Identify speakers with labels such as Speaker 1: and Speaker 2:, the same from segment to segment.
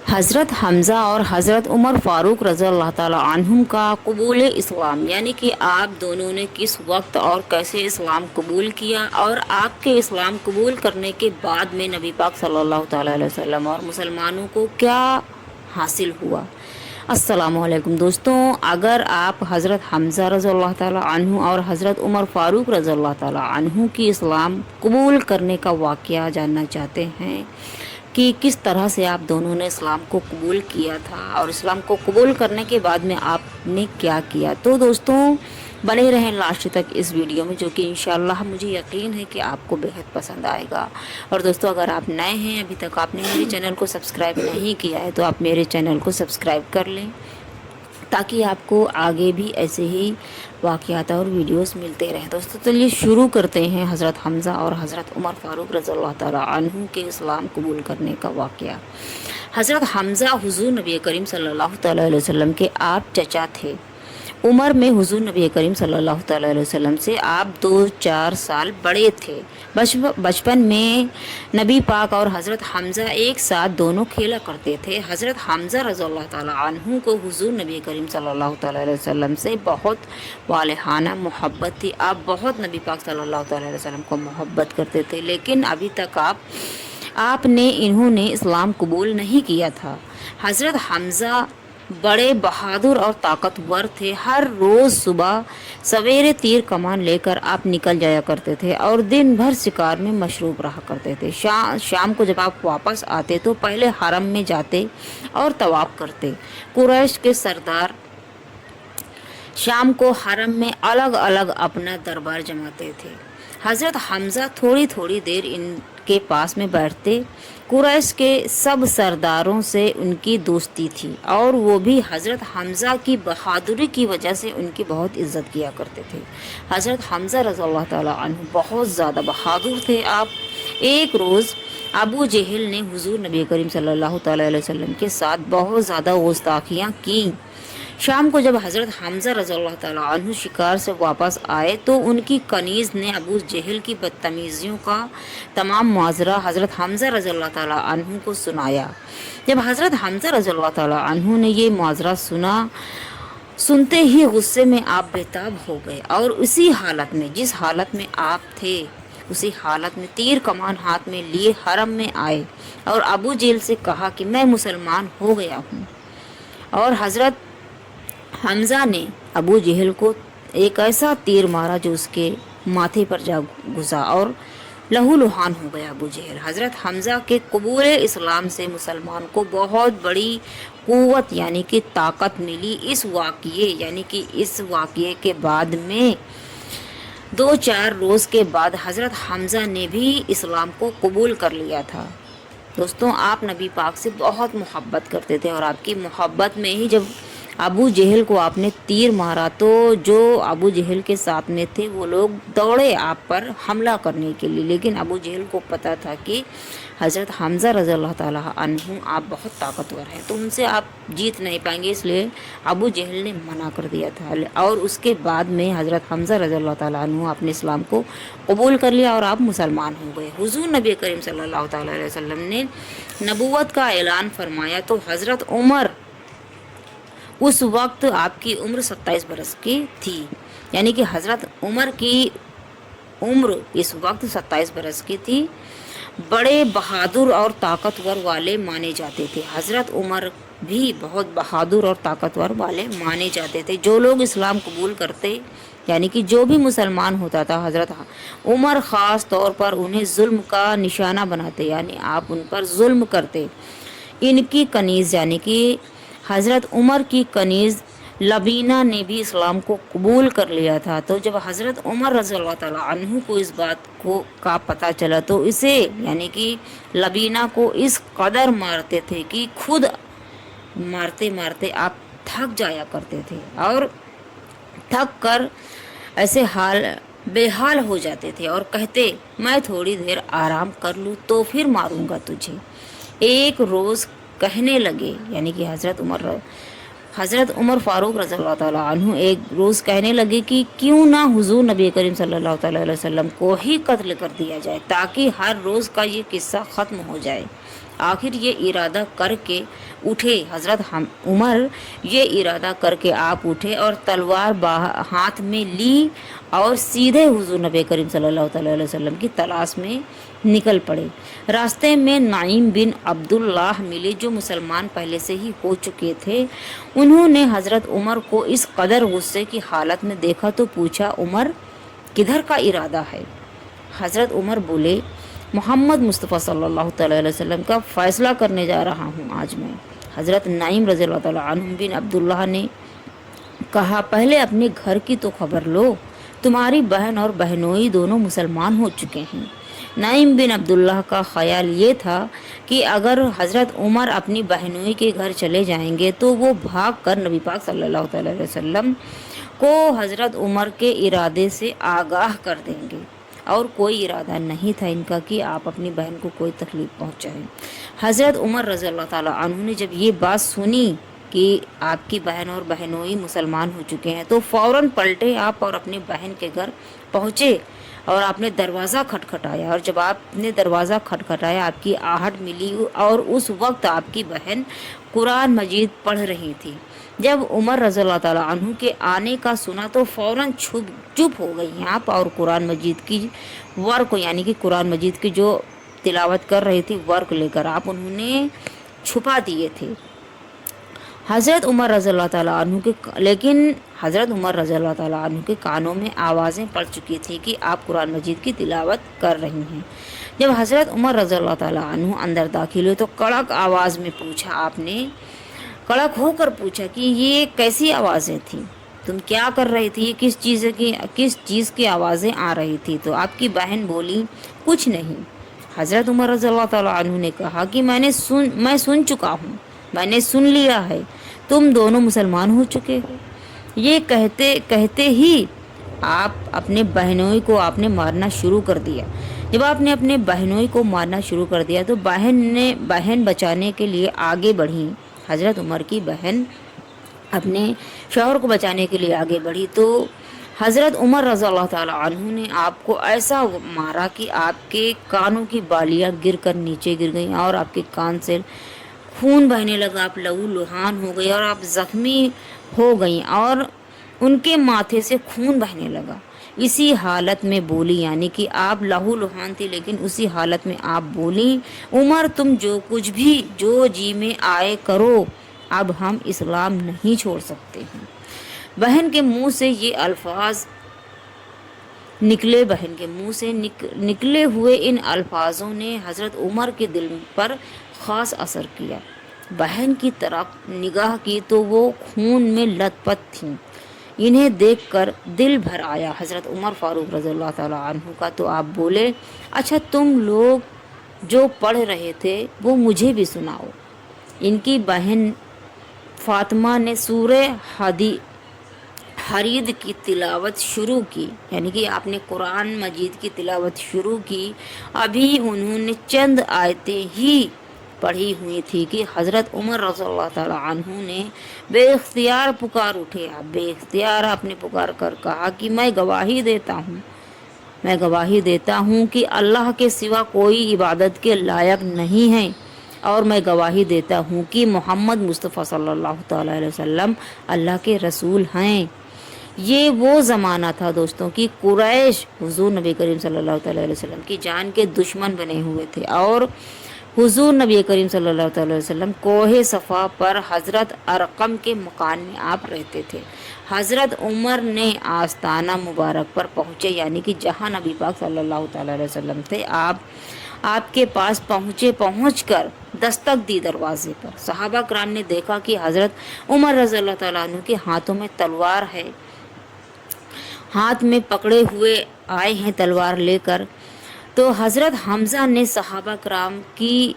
Speaker 1: हज़रत हमज़ा और हज़रत उमर फ़ारूक रज़ी अल्लाह ताला अन्हुम का कबूल इस्लाम, यानी कि आप दोनों ने किस वक्त और कैसे इस्लाम कबूल किया और आपके इस्लाम कबूल करने के बाद में नबी पाक सल्लल्लाहु ताला अलैहि वसल्लम और मुसलमानों को क्या हासिल हुआ। अस्सलामु अलैकुम दोस्तों, अगर आप हज़रत हमज़ा रज़ी अल्लाह ताला अन्हु और हज़रत उमर फ़ारूक रज़ी अल्लाह ताला अन्हु की इस्लाम कबूल करने का वाक़या जानना चाहते हैं कि किस तरह से आप दोनों ने इस्लाम को कबूल किया था और इस्लाम को कबूल करने के बाद में आपने क्या किया, तो दोस्तों बने रहें लास्ट तक इस वीडियो में, जो कि इंशाअल्लाह मुझे यकीन है कि आपको बेहद पसंद आएगा। और दोस्तों अगर आप नए हैं, अभी तक आपने मेरे चैनल को सब्सक्राइब नहीं किया है, तो आप मेरे चैनल को सब्सक्राइब कर लें ताकि आपको आगे भी ऐसे ही वाक़यात और वीडियोस मिलते रहें। दोस्तों चलिए शुरू करते हैं हज़रत हमज़ा और हज़रत उमर फ़ारूक रज़ी अल्लाह ताला अन्हु के इस्लाम कबूल करने का वाक़या। हज़रत हमज़ा हुज़ूर नबी करीम सल्लल्लाहु ताला अलैहि वसल्लम के आप चचा थे। उम्र में हुज़ूर नबी करीम सल्लल्लाहु ताला अलैहि वसल्लम से आप 2-4 साल बड़े थे। बचपन में नबी पाक और हज़रत हमज़ा एक साथ दोनों खेला करते थे। हज़रत हमज़ा रज़ियल्लाहु ताला अन्हु को हुज़ूर नबी करीम सल्लल्लाहु ताला अलैहि वसल्लम से बहुत वालेहाना मोहब्बत थी। आप बहुत नबी पाक सल्लल्लाहु ताला अलैहि वसल्लम को मोहब्बत करते थे, लेकिन अभी तक आपने इन्होंने इस्लाम कबूल नहीं किया था। हज़रत हमज़ा बड़े बहादुर और ताकतवर थे। हर रोज़ सुबह सवेरे तीर कमान लेकर आप निकल जाया करते थे और दिन भर शिकार में मशरूफ़ रहा करते थे। शाम को जब आप वापस आते तो पहले हरम में जाते और तवाफ़ करते। कुरैश के सरदार शाम को हरम में अलग अलग अपना दरबार जमाते थे। हज़रत हमज़ा थोड़ी थोड़ी देर इनके पास में बैठते। कुरैश के सब सरदारों से उनकी दोस्ती थी और वो भी हज़रत हमज़ा की बहादुरी की वजह से उनकी बहुत इज़्ज़त किया करते थे। हज़रत हमज़ा रज़ियल्लाहु ताला अन्हु बहुत ज़्यादा बहादुर थे। एक रोज़ अबू जहल ने हुज़ूर नबी करीम सल्लल्लाहु ताला अलैहि वसल्लम के साथ बहुत ज़्यादा गुस्ताखियाँ की। शाम को जब हज़रत हमज़ा रज़ियल्लाहु ताला अन्हु शिकार से वापस आए तो उनकी कनीज़ ने अबू जहल की बदतमीज़ियों का तमाम मुआज़रा हज़रत हमज़ा रज़ियल्लाहु ताला अन्हु को सुनाया। जब हज़रत हमज़ा रज़ियल्लाहु ताला अन्हु ने ये मुआज़रा सुनते ही गुस्से में आप बेताब हो गए और उसी हालत में, जिस हालत में आप थे, उसी हालत में तीर कमान हाथ में लिए हरम में आए और अबू जहल से कहा कि मैं मुसलमान हो गया हूँ। और हज़रत हमज़ा ने अबू जहल को एक ऐसा तीर मारा जो उसके माथे पर जा घुसा और लहूलुहान हो गया अबू जहल। हज़रत हमज़ा के कबूल इस्लाम से मुसलमान को बहुत बड़ी क़ुव्वत यानी कि ताकत मिली। इस वाक़ये के बाद में 2-4 रोज़ के बाद हज़रत हमज़ा ने भी इस्लाम को कबूल कर लिया था। दोस्तों आप नबी पाक से बहुत मोहब्बत करते थे और आपकी मोहब्बत में ही जब अबू जहल को आपने तीर मारा तो जो अबू जहल के साथ में थे वो लोग दौड़े आप पर हमला करने के लिए, लेकिन अबू जहल को पता था कि हज़रत हमज़ा रज़ियल्लाहु ताला अन्हु आप बहुत ताकतवर हैं, तो उनसे आप जीत नहीं पाएंगे, इसलिए अबू जहल ने मना कर दिया था। और उसके बाद में हज़रत हमज़ा रज़ियल्लाहु ताला अन्हु अपने इस्लाम को कबूल कर लिया और आप मुसलमान हो गए। हुज़ूर नबी करीम सल्लल्लाहु ताला अलैहि वसल्लम ने नबूवत का ऐलान फरमाया तो हज़रत उमर, उस वक्त आपकी उम्र 27 बरस की थी, यानी कि हज़रत उमर की उम्र इस वक्त 27 बरस की थी। बड़े बहादुर और ताकतवर वाले माने जाते थे। हज़रत उमर भी बहुत बहादुर और ताकतवर वाले माने जाते थे। जो लोग इस्लाम कबूल करते, यानी कि जो भी मुसलमान होता था, हज़रत उमर ख़ास तौर पर उन्हें जुल्म का निशाना बनाते, यानी आप उन पर जुल्म करते। इनकी कनीज़ यानी कि हज़रत उमर की कनीज़ लबीना ने भी इस्लाम को कबूल कर लिया था। तो जब हज़रत उमर रज़ियल्लाहु ताला अन्हु को इस बात का पता चला तो इसे यानी कि लबीना को इस कदर मारते थे कि खुद मारते मारते आप थक जाया करते थे और थक कर ऐसे बेहाल हो जाते थे और कहते मैं थोड़ी देर आराम कर लूँ तो फिर मारूंगा तुझे। एक रोज़ कहने लगे, यानी कि हज़रत उमर फ़ारूक रज़ियल्लाहु ताला अन्हु एक रोज़ कहने लगे कि क्यों ना हुज़ूर नबी करीम सल्लल्लाहु ताला अलैहि वसल्लम को ही कत्ल कर दिया जाए ताकि हर रोज़ का ये किस्सा ख़त्म हो जाए आखिर ये इरादा करके उठे हज़रत उमर ये इरादा करके आप उठे और तलवार हाथ में ली और सीधे हुजूर नबी करीम सल्लल्लाहु अलैहि वसल्लम की तलाश में निकल पड़े। रास्ते में नाइम बिन अब्दुल्लाह मिले जो मुसलमान पहले से ही हो चुके थे। उन्होंने हज़रत उमर को इस कदर गुस्से की हालत में देखा तो पूछा, उमर किधर का इरादा है? हज़रत उमर बोले, मोहम्मद मुस्तफ़ा सल्लल्लाहु अलैहि वसल्लम का फ़ैसला करने जा रहा हूँ आज मैं। हज़रत नाइम रज़ियल्लाहु तआला अन्हु बिन अब्दुल्लाह ने कहा, पहले अपने घर की तो खबर लो, तुम्हारी बहन और बहनोई दोनों मुसलमान हो चुके हैं। नाइम बिन अब्दुल्लाह का ख्याल ये था कि अगर हज़रत उमर अपनी बहनोई के घर चले जाएंगे तो वो भाग कर नबी पाक सल्लल्लाहु अलैहि वसल्लम को हज़रत उमर के इरादे से आगाह कर देंगे, और कोई इरादा नहीं था इनका कि आप अपनी बहन को कोई तकलीफ़ पहुंचाएं। हज़रत उमर रज़ियल्लाहु ताला अन्हु ने जब ये बात सुनी कि आपकी बहन और बहनोई मुसलमान हो चुके हैं तो फ़ौरन पलटे आप और अपनी बहन के घर पहुँचे और आपने दरवाज़ा खटखटाया। और जब आपने दरवाज़ा खटखटाया आपकी आहट मिली और उस वक्त आपकी बहन कुरान मजीद पढ़ रही थी। जब उमर रज़ियल्लाहु ताला अन्हु के आने का सुना तो फ़ौरन चुप हो गई आप और कुरान मजीद की वर्क यानी कि कुरान मजीद की जो तिलावत कर रही थी वर्क लेकर आप उन्होंने छुपा दिए थे। हज़रत उमर रज़ियल्लाहु ताला अन्हु के लेकिन हज़रत उमर रज़ियल्लाहु ताला अन्हु के कानों में आवाज़ें पड़ चुकी थी कि आप कुरान मजीद की तिलावत कर रही हैं। जब हज़रत उमर रज़ियल्लाहु ताला अन्हु अंदर दाखिल हुए तो कड़क आवाज़ में पूछा, आपने कड़क होकर पूछा कि ये कैसी आवाज़ें थी, तुम क्या कर रही थी, किस चीज़ की आवाज़ें आ रही थी? तो आपकी बहन बोली, कुछ नहीं। हज़रत उमर रज़ियल्लाहु ताला अन्हु ने कहा कि मैं सुन चुका हूँ, मैंने सुन लिया है, तुम दोनों मुसलमान हो चुके हो। ये कहते कहते ही आप अपने बहनोई को आपने मारना शुरू कर दिया। जब आपने अपने बहनोई को मारना शुरू कर दिया तो बहन बचाने के लिए आगे बढ़ी। हज़रत उमर की बहन अपने शौहर को बचाने के लिए आगे बढ़ी तो हज़रत उमर रज़ियल्लाहु ताला अन्हु ने आपको ऐसा मारा कि आपके कानों की बालियाँ गिरकर नीचे गिर गईं और आपके कान से खून बहने लगा, आप लहूलुहान हो गई और आप ज़ख्मी हो गई और उनके माथे से खून बहने लगा। इसी हालत में बोली, यानी कि आप लहूलुहान थी लेकिन उसी हालत में आप बोली, उमर तुम जो कुछ भी जो जी में आए करो, अब हम इस्लाम नहीं छोड़ सकते हैं। बहन के मुंह से ये अल्फाज निकले हुए इन अल्फाजों ने हज़रत उमर के दिल पर ख़ास असर किया। बहन की तरफ निगाह की तो वो खून में लथपथ थीं। इन्हें देखकर दिल भर आया हज़रत उमर फ़ारूक रज़ियल्लाहु ताला अन्हु का। तो आप बोले, अच्छा तुम लोग जो पढ़ रहे थे वो मुझे भी सुनाओ। इनकी बहन फ़ातिमा ने सूरह हरीद की तिलावत शुरू की, यानी कि आपने कुरान मजीद की तिलावत शुरू की। अभी उन्होंने चंद आयतें ही पढ़ी हुई थी कि हज़रत उमर रज़ियल्लाहु ताला अन्हु ने बेख्तियार पुकार उठे। आप बेख्तियार आपने पुकार कर कहा कि मैं गवाही देता हूँ कि अल्लाह के सिवा कोई इबादत के लायक नहीं है, और मैं गवाही देता हूँ कि मोहम्मद मुस्तफ़ा सल्लल्लाहु अलैहि वसल्लम अल्लाह के रसूल हैं। ये वो ज़माना था दोस्तों कि कुरैश हुज़ूर नबी करीम सल्लल्लाहु अलैहि वसल्लम की जान के दुश्मन बने हुए थे और हुज़ूर नबी करीम सल्लल्लाहु अलैहि वसल्लम कोहे सफ़ा पर हज़रत अरकम के मकान में आप रहते थे। हज़रत उमर ने आस्ताना मुबारक पर पहुँचे, यानी कि जहाँ नबी पाक सल्लल्लाहु अलैहि वसल्लम थे, आपके पास पहुँचकर दस्तक दी दरवाजे पर। सहाबा कराम ने देखा कि हज़रत उमर रज़ियल्लाहु ताला अन्हु के हाथों में तलवार है, हाथ में पकड़े हुए आए हैं तलवार लेकर। तो हज़रत हमज़ा ने सहाबा कराम की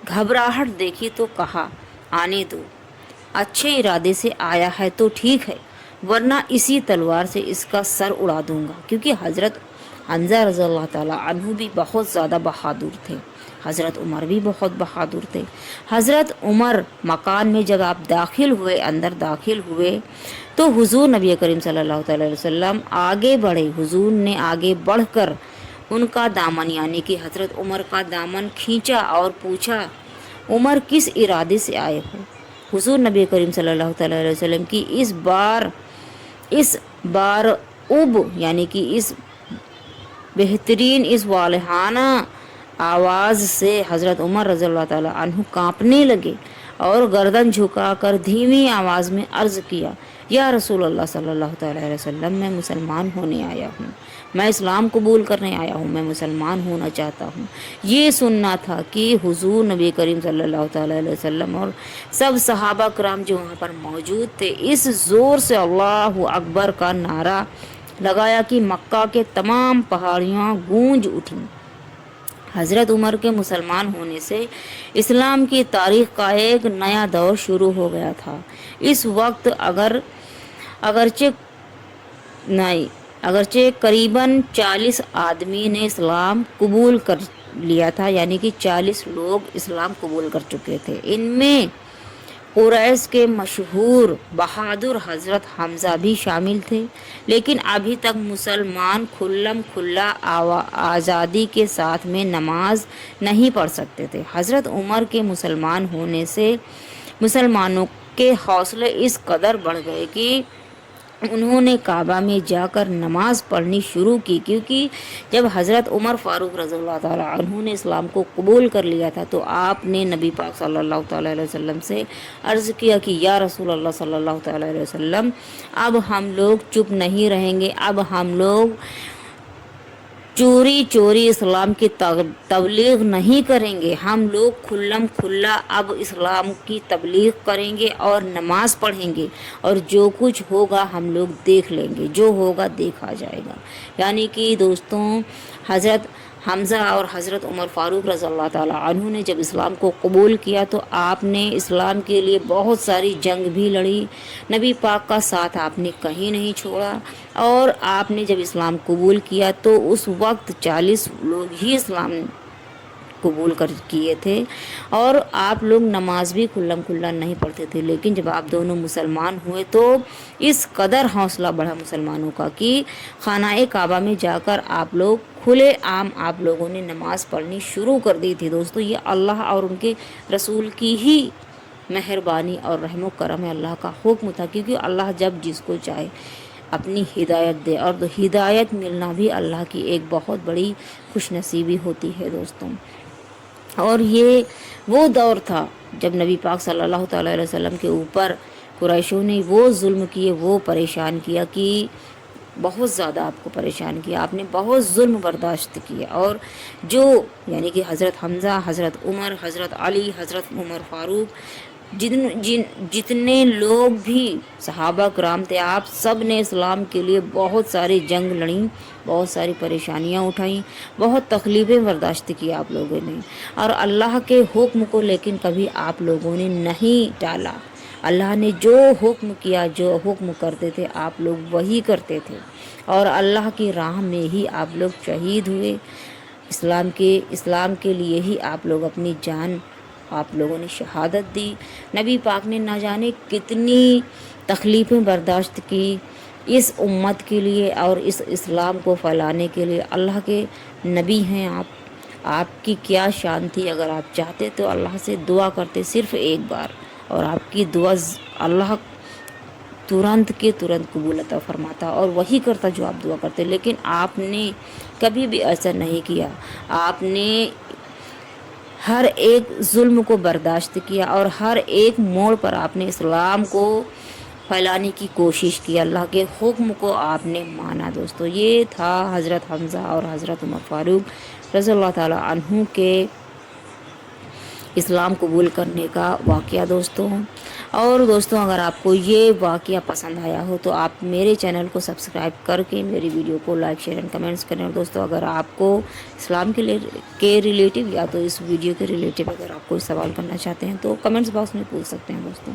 Speaker 1: घबराहट देखी तो कहा, आने दो, अच्छे इरादे से आया है तो ठीक है, वरना इसी तलवार से इसका सर उड़ा दूंगा। क्योंकि हज़रत हमज़ा रज़ियल्लाहु ताला अन्हु भी बहुत ज़्यादा बहादुर थे, हज़रत उमर भी बहुत बहादुर थे। हज़रत उमर मकान में जब आप अंदर दाखिल हुए तो हुज़ूर नबी करीम सल्लल्लाहु अलैहि वसल्लम आगे बढ़े। हुज़ूर ने आगे बढ़कर उनका दामन, यानी कि हज़रत उमर का दामन खींचा और पूछा, उमर किस इरादे से आए हो। हुजूर नबी करीम सल्लल्लाहु अलैहि वसल्लम की इस बार उब यानी कि इस बेहतरीन इस वालहाना आवाज़ से हज़रत उमर रज़ियल्लाहु ताला अन्हु कांपने लगे और गर्दन झुकाकर धीमी आवाज़ में अर्ज़ किया, या रसूल अल्लाह सल्लल्लाहु अलैहि वसल्लम, मैं मुसलमान होने आया हूँ, मैं इस्लाम कबूल करने आया हूँ, मैं मुसलमान होना चाहता हूँ। ये सुनना था कि हुजूर नबी करीम सल्लल्लाहु अलैहि वसल्लम और सब सहाबा कराम जो वहाँ पर मौजूद थे इस ज़ोर से अल्लाहु अकबर का नारा लगाया कि मक्का के तमाम पहाड़ियाँ गूंज उठीं। हज़रत उमर के मुसलमान होने से इस्लाम की तारीख़ का एक नया दौर शुरू हो गया था। इस वक्त अगरचे करीबन 40 आदमी ने इस्लाम कबूल कर लिया था, यानी कि 40 लोग इस्लाम कबूल कर चुके थे। इनमें कुरैश के मशहूर बहादुर हज़रत हमज़ा भी शामिल थे, लेकिन अभी तक मुसलमान खुल्लम खुल्ला आज़ादी के साथ में नमाज नहीं पढ़ सकते थे। हज़रत उमर के मुसलमान होने से मुसलमानों के हौसले इस कदर बढ़ गए कि उन्होंने काबा में जाकर नमाज़ पढ़नी शुरू की, क्योंकि जब हज़रत उमर फ़ारूक रज़ियल्लाहु ताला अन्हु ने इस्लाम को कबूल कर लिया था तो आपने नबी पाक सल्लल्लाहु अलैहि वसल्लम से अर्ज़ किया कि या रसूल अल्लाह सल्लल्लाहु अलैहि वसल्लम, अब हम लोग चुप नहीं रहेंगे, अब हम लोग चोरी चोरी इस्लाम की तबलीग नहीं करेंगे, हम लोग खुल्लम खुल्ला अब इस्लाम की तबलीग करेंगे और नमाज़ पढ़ेंगे और जो कुछ होगा हम लोग देख लेंगे, जो होगा देखा जाएगा। यानी कि दोस्तों हज़रत हमज़ा और हज़रत उमर फ़ारूक रज़ियल्लाहु ताला अन्हु ने जब इस्लाम को कबूल किया तो आपने इस्लाम के लिए बहुत सारी जंग भी लड़ी, नबी पाक का साथ आपने कहीं नहीं छोड़ा। और आपने जब इस्लाम कबूल किया तो उस वक्त 40 लोग ही इस्लाम कबूल कर किए थे और आप लोग नमाज भी खुल्लम खुल्ला नहीं पढ़ते थे। लेकिन जब आप दोनों मुसलमान हुए तो इस कदर हौसला बढ़ा मुसलमानों का कि खानाए काबा में जाकर आप लोग खुले आम आप लोगों ने नमाज पढ़नी शुरू कर दी थी। दोस्तों ये अल्लाह और उनके रसूल की ही मेहरबानी और रहम करम है, अल्लाह का हुक्म था, क्योंकि अल्लाह जब जिसको चाहे अपनी हिदायत दे और तो हिदायत मिलना भी अल्लाह की एक बहुत बड़ी खुशनसीबी होती है दोस्तों। और ये वो दौर था जब नबी पाक सल्लल्लाहु अलैहि वसल्लम के ऊपर कुरैशों ने वो जुल्म किए, वो परेशान किया कि बहुत ज़्यादा आपको परेशान किया, आपने बहुत जुल्म बर्दाश्त किए। और जो यानी कि हज़रत हमज़ा, हज़रत उमर, हज़रत अली, हज़रत उमर फ़ारूक, जितने लोग भी सहाबा कराम थे, आप सब ने इस्लाम के लिए बहुत सारी जंग लड़ी, बहुत सारी परेशानियां उठाई, बहुत तकलीफ़ें बर्दाश्त की आप लोगों ने। और अल्लाह के हुक्म को लेकिन कभी आप लोगों ने नहीं टाला। अल्लाह ने जो हुक्म किया, जो हुक्म करते थे आप लोग वही करते थे और अल्लाह की राह में ही आप लोग शहीद हुए। इस्लाम के लिए ही आप लोग अपनी जान आप लोगों ने शहादत दी। नबी पाक ने ना जाने कितनी तकलीफ़ें बर्दाश्त की इस उम्मत के लिए और इस इस्लाम को फैलाने के लिए। अल्लाह के नबी हैं आप, आपकी क्या शान थी। अगर आप चाहते तो अल्लाह से दुआ करते सिर्फ़ एक बार और आपकी दुआ अल्लाह तुरंत के तुरंत कबूल अता फरमाता और वही करता जो आप दुआ करते। लेकिन आपने कभी भी ऐसा नहीं किया, आपने हर एक जुल्म को बर्दाश्त किया और हर एक मोड़ पर आपने इस्लाम को फैलाने की कोशिश की, अल्लाह के हुक्म को आपने माना। दोस्तों ये था हज़रत हमज़ा और हज़रत उमर फ़ारूक रज़ियल्लाहु ताला अन्हु के इस्लाम कबूल करने का वाक़या दोस्तों। और दोस्तों अगर आपको ये वाक़या पसंद आया हो तो आप मेरे चैनल को सब्सक्राइब करके मेरी वीडियो को लाइक शेयर एंड कमेंट्स करें। और दोस्तों अगर आपको इस्लाम के रिलेटिव या तो इस वीडियो के रिलेटिव अगर आप कोई सवाल करना चाहते हैं तो कमेंट्स बॉक्स में पूछ सकते हैं दोस्तों।